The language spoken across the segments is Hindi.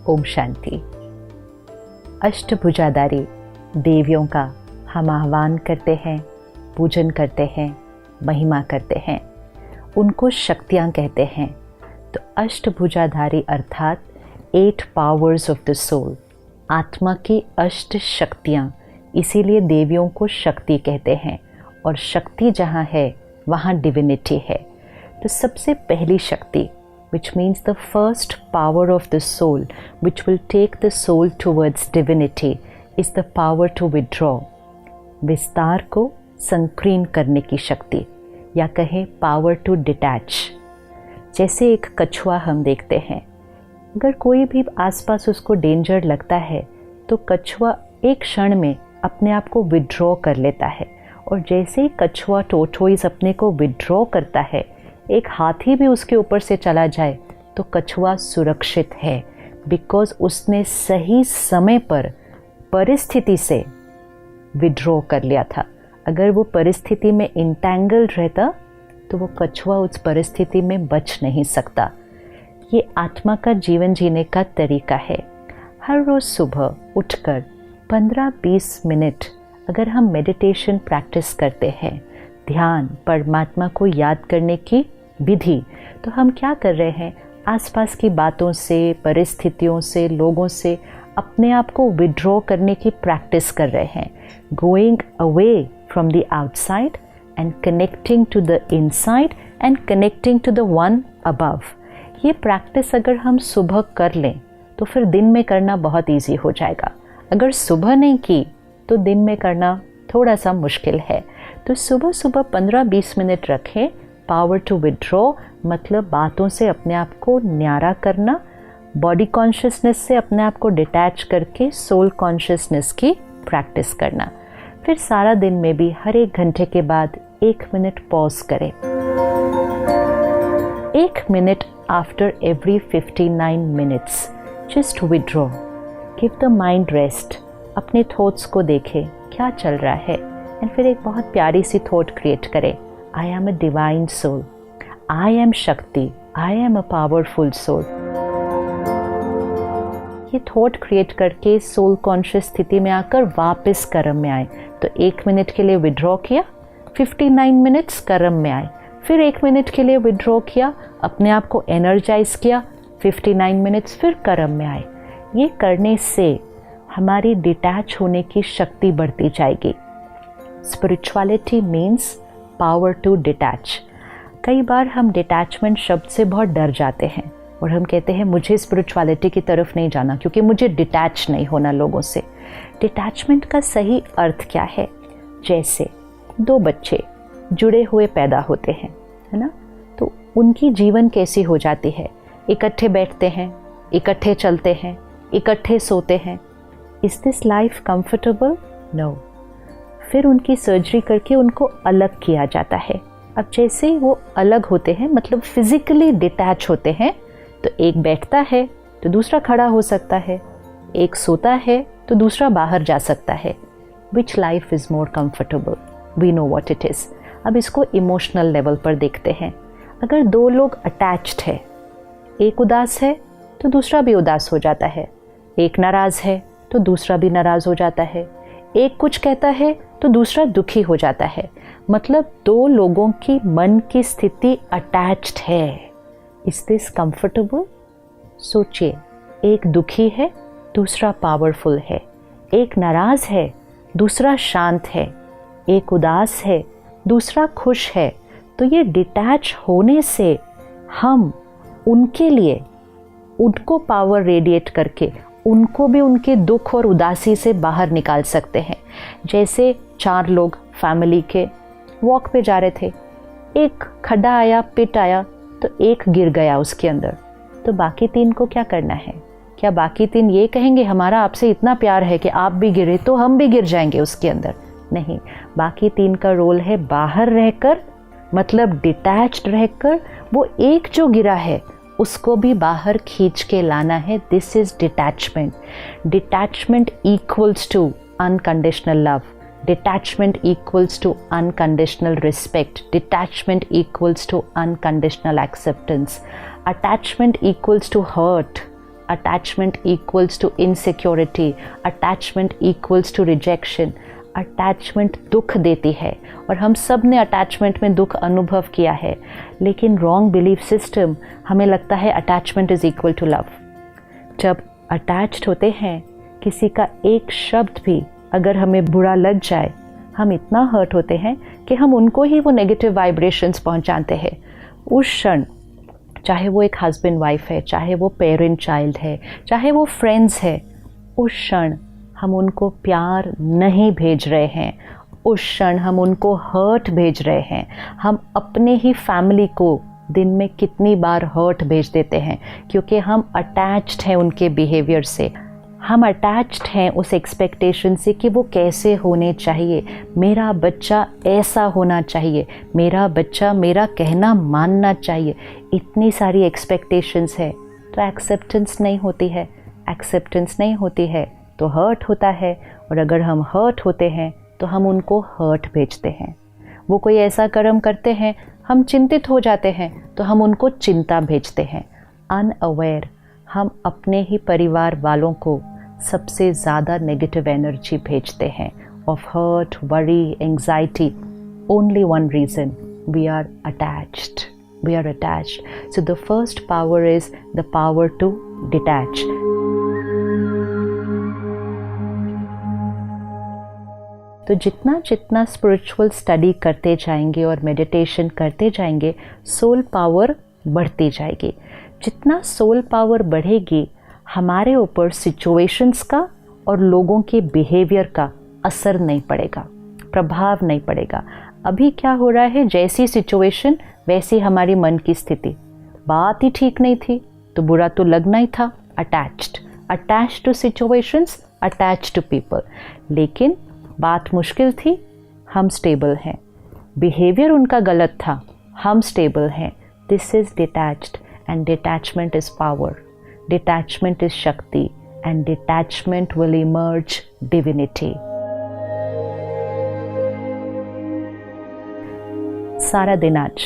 ओम शांति। अष्टभुजाधारी देवियों का हम आह्वान करते हैं, पूजन करते हैं, महिमा करते हैं। उनको शक्तियाँ कहते हैं। तो अष्टभुजाधारी अर्थात 8 पावर्स ऑफ द सोल, आत्मा की 8 शक्तियाँ। इसीलिए देवियों को शक्ति कहते हैं। और शक्ति जहाँ है वहाँ डिविनिटी है। तो सबसे पहली शक्ति, which means the first power of the soul, which will take the soul towards divinity, is the power to withdraw, विस्तार को संकीर्ण करने की शक्ति, या कहें power to detach। जैसे एक कछुआ हम देखते हैं, अगर कोई भी आसपास उसको डेंजर लगता है तो कछुआ एक क्षण में अपने आप को विड्रॉ कर लेता है। और जैसे ही कछुआ टोर्टोइज अपने को विड्रॉ करता है, एक हाथी भी उसके ऊपर से चला जाए तो कछुआ सुरक्षित है, बिकॉज उसने सही समय पर परिस्थिति से विड्रॉ कर लिया था। अगर वो परिस्थिति में इंटैंगल्ड रहता तो वो कछुआ उस परिस्थिति में बच नहीं सकता। ये आत्मा का जीवन जीने का तरीका है। हर रोज़ सुबह उठकर 15-20 मिनट अगर हम मेडिटेशन प्रैक्टिस करते हैं, ध्यान, परमात्मा को याद करने की विधि, तो हम क्या कर रहे हैं? आसपास की बातों से, परिस्थितियों से, लोगों से अपने आप को विड्रॉ करने की प्रैक्टिस कर रहे हैं। Going away from the outside and connecting to the inside and connecting to the one above. ये प्रैक्टिस अगर हम सुबह कर लें तो फिर दिन में करना बहुत ईजी हो जाएगा। अगर सुबह नहीं की तो दिन में करना थोड़ा सा मुश्किल है। तो सुबह सुबह 15-20 मिनट रखें। पावर टू विड्रॉ मतलब बातों से अपने आप को न्यारा करना, बॉडी कॉन्शियसनेस से अपने आप को डिटैच करके सोल कॉन्शियसनेस की प्रैक्टिस करना। फिर सारा दिन में भी हर 1 घंटे के बाद 1 मिनट पॉज करें। 1 minute after every 59 minutes just withdraw, give the mind rest. अपने थॉट्स को देखें क्या चल रहा है, एंड फिर एक बहुत प्यारी सी थॉट क्रिएट करें। I am a divine soul, I am shakti, I am a powerful soul. ये थॉट क्रिएट करके सोल कॉन्शियस स्थिति में आकर वापस कर्म में आए। तो 1 मिनट के लिए विड्रॉ किया, 59 मिनट्स कर्म में आए। फिर 1 मिनट के लिए विड्रॉ किया, अपने आप को एनर्जाइज किया, 59 मिनट्स फिर कर्म में आए। ये करने से हमारी डिटैच होने की शक्ति बढ़ती जाएगी। Spirituality means power to detach. कई बार हम डिटैचमेंट शब्द से बहुत डर जाते हैं और हम कहते हैं मुझे स्पिरिचुअलिटी की तरफ नहीं जाना क्योंकि मुझे डिटैच नहीं होना लोगों से। डिटैचमेंट का सही अर्थ क्या है? जैसे 2 बच्चे जुड़े हुए पैदा होते हैं, है ना? तो उनकी जीवन कैसी हो जाती है? इकट्ठे बैठते हैं, इकट्ठे चलते हैं, इकट्ठे सोते हैं। Is this life comfortable? No. फिर उनकी सर्जरी करके उनको अलग किया जाता है। अब जैसे ही वो अलग होते हैं, मतलब फिजिकली डिटैच होते हैं, तो एक बैठता है तो दूसरा खड़ा हो सकता है, एक सोता है तो दूसरा बाहर जा सकता है। Which life is more comfortable? We know what it is. अब इसको इमोशनल लेवल पर देखते हैं। अगर 2 लोग अटैच्ड है, एक उदास है तो दूसरा भी उदास हो जाता है, एक नाराज़ है तो दूसरा भी नाराज़ हो जाता है, एक कुछ कहता है तो दूसरा दुखी हो जाता है। मतलब 2 लोगों की मन की स्थिति अटैच्ड है। Is this comfortable? सोचिए, एक दुखी है, दूसरा पावरफुल है, एक नाराज है, दूसरा शांत है, एक उदास है, दूसरा खुश है। तो ये डिटैच होने से हम उनके लिए, उनको पावर रेडिएट करके उनको भी उनके दुख और उदासी से बाहर निकाल सकते हैं। जैसे 4 लोग फैमिली के वॉक पे जा रहे थे, एक खड्डा आया, पिट आया, तो एक गिर गया उसके अंदर। तो बाकी 3 को क्या करना है? क्या बाकी 3 ये कहेंगे हमारा आपसे इतना प्यार है कि आप भी गिरे तो हम भी गिर जाएंगे उसके अंदर? नहीं, बाकी 3 का रोल है बाहर रहकर, मतलब डिटैच्ड रहकर वो एक जो गिरा है उसको भी बाहर खींच के लाना है। This is detachment. Detachment equals to unconditional love. Detachment equals to unconditional respect. Detachment equals to unconditional acceptance. Attachment equals to hurt. Attachment equals to insecurity, attachment equals to rejection. Attachment दुख देती है और हम सब ने अटैचमेंट में दुख अनुभव किया है, लेकिन रॉन्ग बिलीफ सिस्टम हमें लगता है attachment is equal to love. जब अटैच्ड होते हैं, किसी का एक शब्द भी अगर हमें बुरा लग जाए, हम इतना हर्ट होते हैं कि हम उनको ही वो नेगेटिव वाइब्रेशंस पहुंचाते हैं। उस क्षण, चाहे वो एक हस्बैंड वाइफ है, चाहे वो पेरेंट चाइल्ड है, चाहे वो फ्रेंड्स है, उस क्षण हम उनको प्यार नहीं भेज रहे हैं, उस क्षण हम उनको हर्ट भेज रहे हैं। हम अपने ही फैमिली को दिन में कितनी बार हर्ट भेज देते हैं, क्योंकि हम अटैच्ड हैं उनके बिहेवियर से। हम अटैच्ड हैं उस एक्सपेक्टेशन से कि वो कैसे होने चाहिए, मेरा बच्चा ऐसा होना चाहिए, मेरा बच्चा मेरा कहना मानना चाहिए। इतनी सारी एक्सपेक्टेशंस है, तो एक्सेप्टेंस नहीं होती है। एक्सेप्टेंस नहीं होती है तो हर्ट होता है, और अगर हम हर्ट होते हैं तो हम उनको हर्ट भेजते हैं। वो कोई ऐसा कर्म करते हैं, हम चिंतित हो जाते हैं तो हम उनको चिंता भेजते हैं। अनअवेयर हम अपने ही परिवार वालों को सबसे ज़्यादा नेगेटिव एनर्जी भेजते हैं of hurt, worry, anxiety. Only one reason, we are attached. We are attached. So the first power is the power to detach. तो जितना जितना स्पिरिचुअल स्टडी करते जाएंगे और मेडिटेशन करते जाएंगे, सोल पावर बढ़ती जाएगी। जितना सोल पावर बढ़ेगी, हमारे ऊपर सिचुएशंस का और लोगों के बिहेवियर का असर नहीं पड़ेगा, प्रभाव नहीं पड़ेगा। अभी क्या हो रहा है, जैसी सिचुएशन वैसी हमारी मन की स्थिति। बात ही ठीक नहीं थी तो बुरा तो लगना ही था। Attached to situations, attached to people. लेकिन बात मुश्किल थी, हम स्टेबल हैं। बिहेवियर उनका गलत था, हम स्टेबल हैं। This is detached, and detachment is power. Detachment is shakti, and detachment will emerge divinity. सारा दिन आज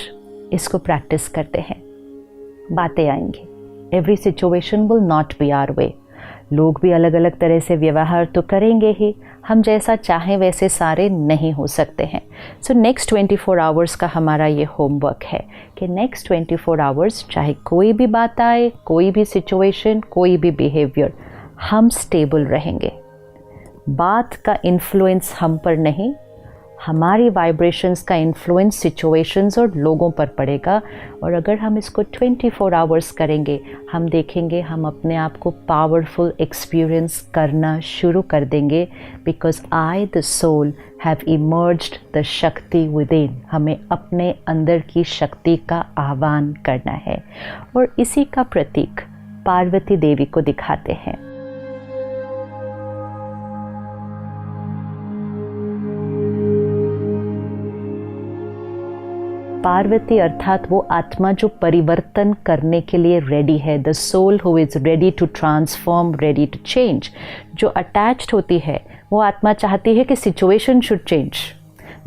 इसको प्रैक्टिस करते हैं। बातें आएंगी, every situation will not be our way. लोग भी अलग अलग तरह से व्यवहार तो करेंगे ही, हम जैसा चाहें वैसे सारे नहीं हो सकते हैं। सो नेक्स्ट 24 आवर्स का हमारा ये होमवर्क है कि नेक्स्ट 24 आवर्स चाहे कोई भी बात आए, कोई भी सिचुएशन, कोई भी बिहेवियर, हम स्टेबल रहेंगे। बात का इन्फ्लुएंस हम पर नहीं, हमारी वाइब्रेशंस का इन्फ्लुएंस सिचुएशंस और लोगों पर पड़ेगा। और अगर हम इसको 24 आवर्स करेंगे, हम देखेंगे हम अपने आप को पावरफुल एक्सपीरियंस करना शुरू कर देंगे। Because I the soul have emerged the shakti within. हमें अपने अंदर की शक्ति का आह्वान करना है, और इसी का प्रतीक पार्वती देवी को दिखाते हैं। पार्वती अर्थात वो आत्मा जो परिवर्तन करने के लिए रेडी है, the soul who is ready to transform, ready to change. जो अटैच्ड होती है वो आत्मा चाहती है कि situation should change,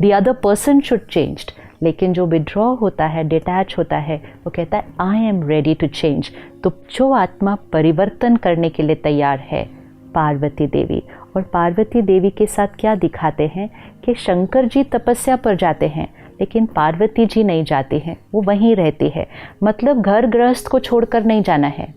the other person should change. लेकिन जो विड्रॉ होता है, डिटैच होता है, वो कहता है I am ready to change. तो जो आत्मा परिवर्तन करने के लिए तैयार है, पार्वती देवी। और पार्वती देवी के साथ क्या दिखाते हैं कि शंकर जी तपस्या पर जाते हैं, लेकिन पार्वती जी नहीं जाती हैं, वो वहीं रहती है। मतलब घर गृहस्थ को छोड़कर नहीं जाना है,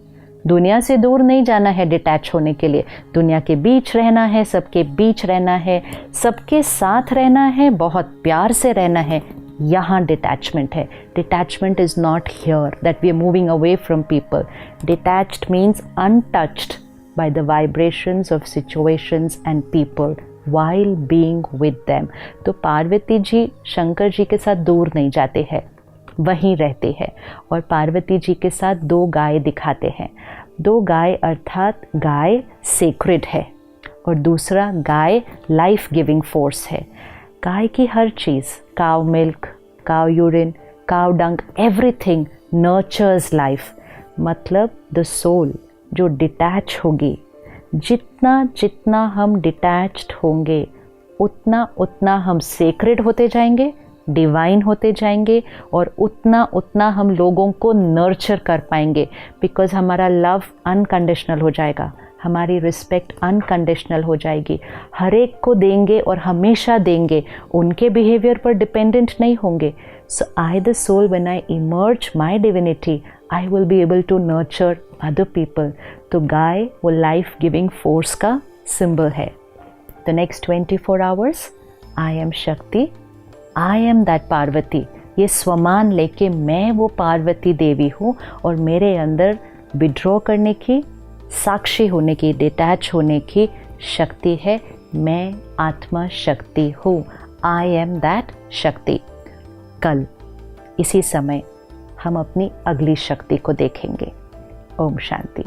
दुनिया से दूर नहीं जाना है डिटैच होने के लिए। दुनिया के बीच रहना है, सबके बीच रहना है, सबके साथ रहना है, बहुत प्यार से रहना है। यहाँ डिटैचमेंट है। Detachment is not here that we are moving away from people. Detached means untouched by the vibrations of situations and people while being with them। तो पार्वती जी शंकर जी के साथ दूर नहीं जाते हैं, वहीं रहते हैं। और पार्वती जी के साथ 2 गाय दिखाते हैं। 2 गाय अर्थात गाय सेक्रेड है, और दूसरा गाय लाइफ गिविंग फोर्स है। गाय की हर चीज़, काव मिल्क, काव यूरिन, काव डंग, एवरीथिंग नर्चर्स लाइफ। मतलब द सोल जो डिटैच होगी, जितना जितना हम डिटैच्ड होंगे, उतना उतना हम सेक्रेड होते जाएंगे, डिवाइन होते जाएंगे और उतना उतना हम लोगों को नर्चर कर पाएंगे, बिकॉज हमारा लव अनकंडीशनल हो जाएगा, हमारी रिस्पेक्ट अनकंडीशनल हो जाएगी, हर एक को देंगे और हमेशा देंगे, उनके बिहेवियर पर डिपेंडेंट नहीं होंगे. So I the soul, when I emerge my divinity, I will be able to nurture other people. तो गाय वो लाइफ गिविंग फोर्स का सिंबल है. The next 24 hours I am shakti, I M that Parvati. ये स्वमान लेके मैं वो पार्वती देवी हूँ और मेरे अंदर विड्रॉ करने की, साक्षी होने की, डिटैच होने की शक्ति है. मैं आत्मा शक्ति हूँ. आई एम दैट शक्ति. कल इसी समय हम अपनी अगली शक्ति को देखेंगे. ओम शांति.